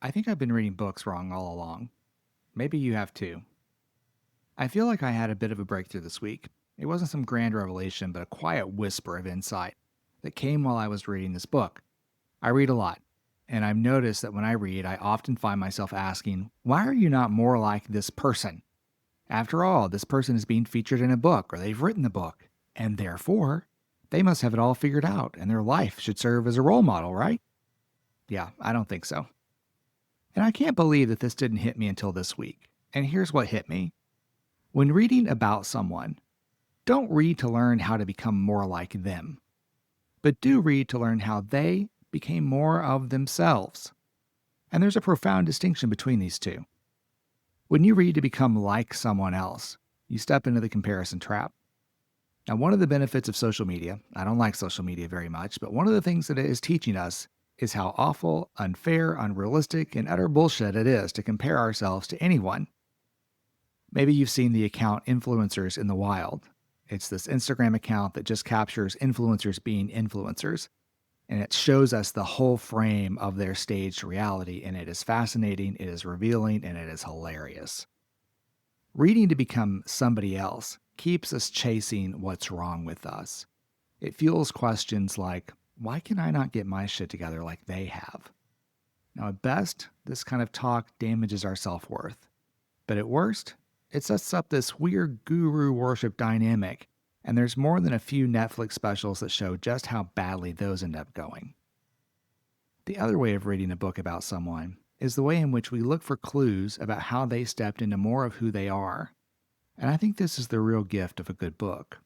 I think I've been reading books wrong all along. Maybe you have too. I feel like I had a bit of a breakthrough this week. It wasn't some grand revelation, but a quiet whisper of insight that came while I was reading this book. I read a lot, and I've noticed that when I read, I often find myself asking, why are you not more like this person? After all, this person is being featured in a book, or they've written the book, and therefore, they must have it all figured out, and their life should serve as a role model, right? Yeah, I don't think so. And I can't believe that this didn't hit me until this week. And here's what hit me. When reading about someone, don't read to learn how to become more like them, but do read to learn how they became more of themselves. And there's a profound distinction between these two. When you read to become like someone else, you step into the comparison trap. Now, one of the benefits of social media, I don't like social media very much, but one of the things that it is teaching us is how awful, unfair, unrealistic, and utter bullshit it is to compare ourselves to anyone. Maybe you've seen the account Influencers in the Wild. It's this Instagram account that just captures influencers being influencers, and it shows us the whole frame of their staged reality, and it is fascinating, it is revealing, and it is hilarious. Reading to become somebody else keeps us chasing what's wrong with us. It fuels questions like, why can I not get my shit together like they have? Now, at best, this kind of talk damages our self-worth. But at worst, it sets up this weird guru worship dynamic, and there's more than a few Netflix specials that show just how badly those end up going. The other way of reading a book about someone is the way in which we look for clues about how they stepped into more of who they are. And I think this is the real gift of a good book.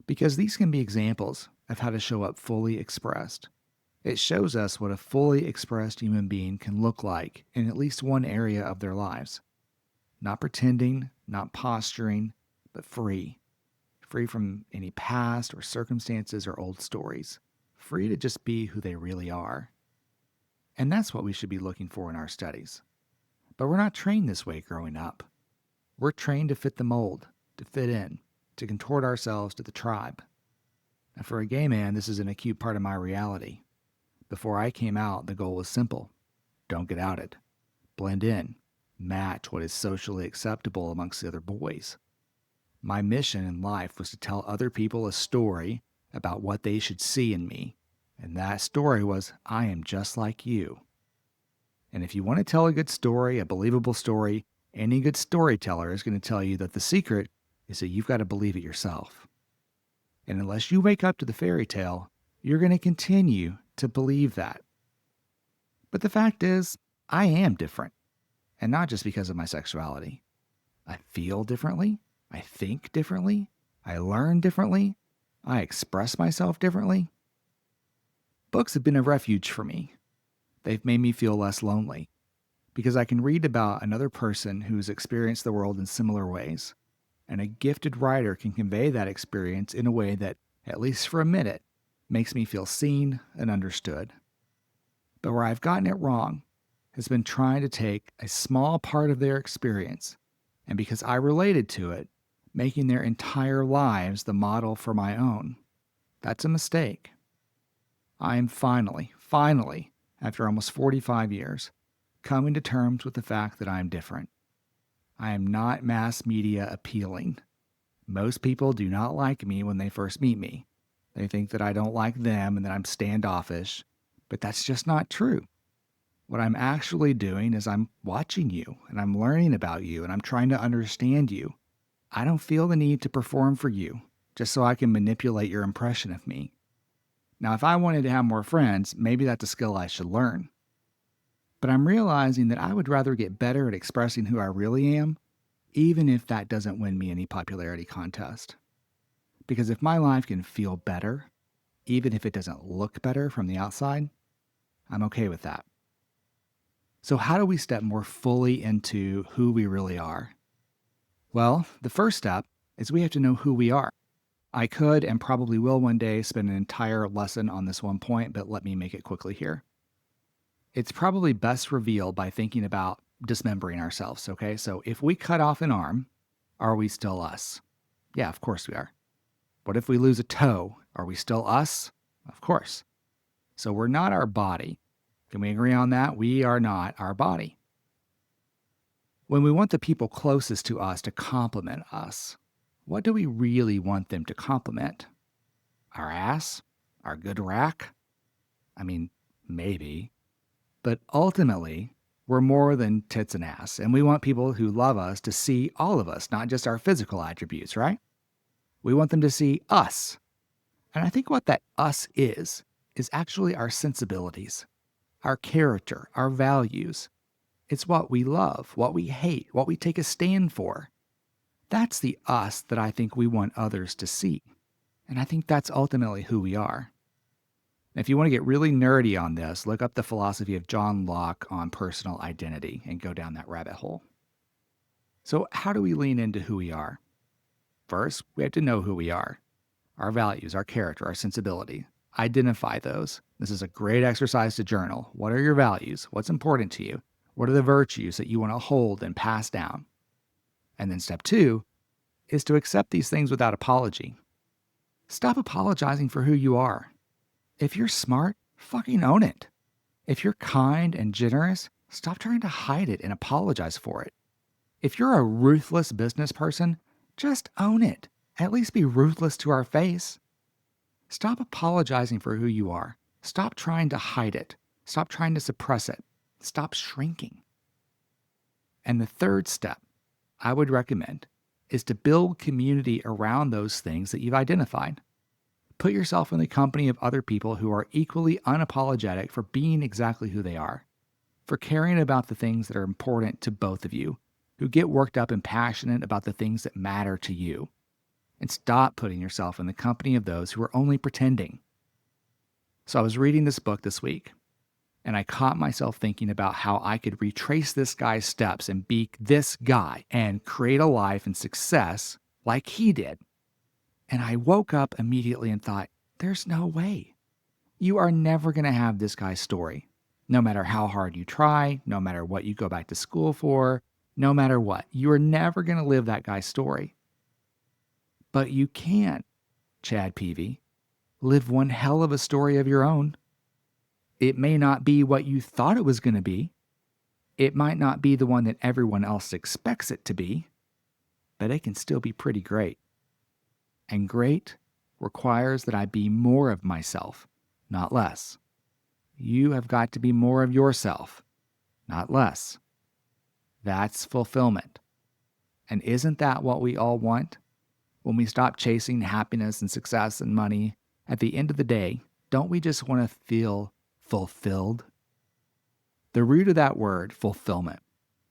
Because these can be examples of how to show up fully expressed. It shows us what a fully expressed human being can look like in at least one area of their lives. Not pretending, not posturing, but free. Free from any past or circumstances or old stories. Free to just be who they really are. And that's what we should be looking for in our studies. But we're not trained this way growing up. We're trained to fit the mold, to fit in, to contort ourselves to the tribe. And for a gay man, this is an acute part of my reality. Before I came out, the goal was simple. Don't get outed. Blend in. Match what is socially acceptable amongst the other boys. My mission in life was to tell other people a story about what they should see in me. And that story was, I am just like you. And if you want to tell a good story, a believable story, any good storyteller is going to tell you that the secret is that you've got to believe it yourself. And unless you wake up to the fairy tale, you're going to continue to believe that. But the fact is, I am different. And not just because of my sexuality. I feel differently. I think differently. I learn differently. I express myself differently. Books have been a refuge for me. They've made me feel less lonely because I can read about another person who's experienced the world in similar ways. And a gifted writer can convey that experience in a way that, at least for a minute, makes me feel seen and understood. But where I've gotten it wrong has been trying to take a small part of their experience, and because I related to it, making their entire lives the model for my own. That's a mistake. I am finally, after almost 45 years, coming to terms with the fact that I am different. I am not mass media appealing. Most people do not like me when they first meet me. They think that I don't like them and that I'm standoffish, but that's just not true. What I'm actually doing is I'm watching you and I'm learning about you and I'm trying to understand you. I don't feel the need to perform for you just so I can manipulate your impression of me. Now, if I wanted to have more friends, maybe that's a skill I should learn. But I'm realizing that I would rather get better at expressing who I really am, even if that doesn't win me any popularity contest. Because if my life can feel better, even if it doesn't look better from the outside, I'm okay with that. So how do we step more fully into who we really are? Well, the first step is we have to know who we are. I could and probably will one day spend an entire lesson on this one point, but let me make it quickly here. It's probably best revealed by thinking about dismembering ourselves, okay? So if we cut off an arm, are we still us? Yeah, of course we are. What if we lose a toe? Are we still us? Of course. So we're not our body. Can we agree on that? We are not our body. When we want the people closest to us to compliment us, what do we really want them to compliment? Our ass? Our good rack? I mean, maybe. But ultimately, we're more than tits and ass, and we want people who love us to see all of us, not just our physical attributes, right? We want them to see us. And I think what that us is actually our sensibilities, our character, our values. It's what we love, what we hate, what we take a stand for. That's the us that I think we want others to see. And I think that's ultimately who we are. If you want to get really nerdy on this, look up the philosophy of John Locke on personal identity and go down that rabbit hole. So, how do we lean into who we are? First, we have to know who we are, our values, our character, our sensibility. Identify those. This is a great exercise to journal. What are your values? What's important to you? What are the virtues that you want to hold and pass down? And then step 2 is to accept these things without apology. Stop apologizing for who you are. If you're smart, fucking own it. If you're kind and generous, stop trying to hide it and apologize for it. If you're a ruthless business person, just own it. At least be ruthless to our face. Stop apologizing for who you are. Stop trying to hide it. Stop trying to suppress it. Stop shrinking. And the third step I would recommend is to build community around those things that you've identified. Put yourself in the company of other people who are equally unapologetic for being exactly who they are, for caring about the things that are important to both of you, who get worked up and passionate about the things that matter to you. And stop putting yourself in the company of those who are only pretending. So I was reading this book this week, and I caught myself thinking about how I could retrace this guy's steps and be this guy and create a life and success like he did. And I woke up immediately and thought, there's no way. You are never going to have this guy's story. No matter how hard you try, no matter what you go back to school for, no matter what, you are never going to live that guy's story. But you can, Chad Peevy, live one hell of a story of your own. It may not be what you thought it was going to be. It might not be the one that everyone else expects it to be, but it can still be pretty great. And great requires that I be more of myself, not less. You have got to be more of yourself, not less. That's fulfillment. And isn't that what we all want? When we stop chasing happiness and success and money, at the end of the day, don't we just want to feel fulfilled? The root of that word, fulfillment,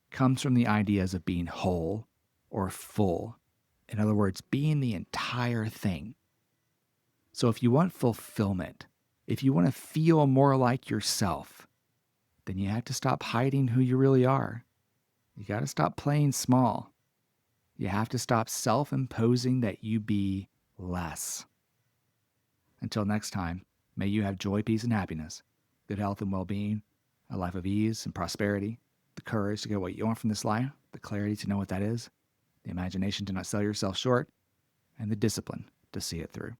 comes from the ideas of being whole or full. In other words, being the entire thing. So if you want fulfillment, if you want to feel more like yourself, then you have to stop hiding who you really are. You got to stop playing small. You have to stop self-imposing that you be less. Until next time, may you have joy, peace, and happiness, good health and well-being, a life of ease and prosperity, the courage to get what you want from this life, the clarity to know what that is, the imagination to not sell yourself short, and the discipline to see it through.